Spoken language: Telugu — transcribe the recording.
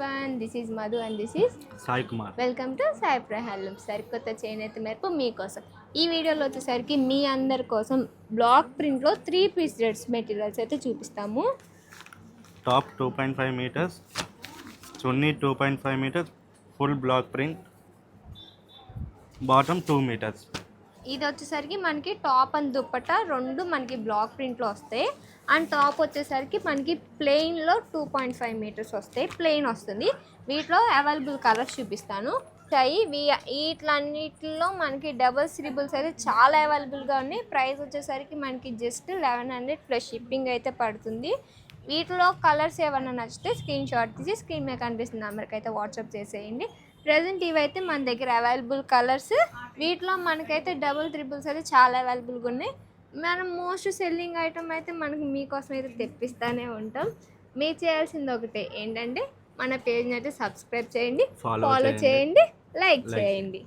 Everyone, this is Madhu and this is Sai Kumar. Welcome to Sai handloom. సరికొత్త చేనేత మేరకు మీకోసం ఈ వీడియోలో వచ్చేసరికి మీ అందరి కోసం బ్లాక్ ప్రింట్లో 3 పీస్ డ్రెస్ మెటీరియల్స్ అయితే చూపిస్తాము. Top 2.5 metres, chunni 2.5 metres, full block print, bottom 2 metres. ఇది వచ్చేసరికి మనకి టాప్ అండ్ దుప్పట్టా రెండు మనకి బ్లాక్ ప్రింట్లో వస్తాయి. అండ్ టాప్ వచ్చేసరికి మనకి ప్లెయిన్లో 2.5 మీటర్స్ వస్తాయి, ప్లెయిన్ వస్తుంది. వీటిలో అవైలబుల్ కలర్స్ చూపిస్తాను. వీటిలన్నిటిలో మనకి డబుల్స్ త్రిబుల్స్ అయితే చాలా అవైలబుల్గా ఉన్నాయి. ప్రైస్ వచ్చేసరికి మనకి జస్ట్ 1100 ప్లస్ షిప్పింగ్ అయితే పడుతుంది. వీటిలో కలర్స్ ఏమన్నా నచ్చితే స్క్రీన్ షాట్ తీసి స్క్రీన్ మీద కనిపిస్తుంది నెంబర్కి అయితే వాట్సాప్ చేసేయండి. ప్రజెంట్ ఇవైతే మన దగ్గర అవైలబుల్ కలర్స్. వీటిలో మనకైతే డబుల్ త్రిబుల్స్ అయితే చాలా అవైలబుల్గా ఉన్నాయి. మనం మోస్ట్ సెల్లింగ్ ఐటమ్ అయితే మనకి మీకోసం అయితే తెప్పిస్తూనే ఉంటాం. మీరు చేయాల్సింది ఒకటే ఏంటంటే మన పేజ్ని అయితే సబ్స్క్రైబ్ చేయండి, ఫాలో చేయండి, లైక్ చేయండి.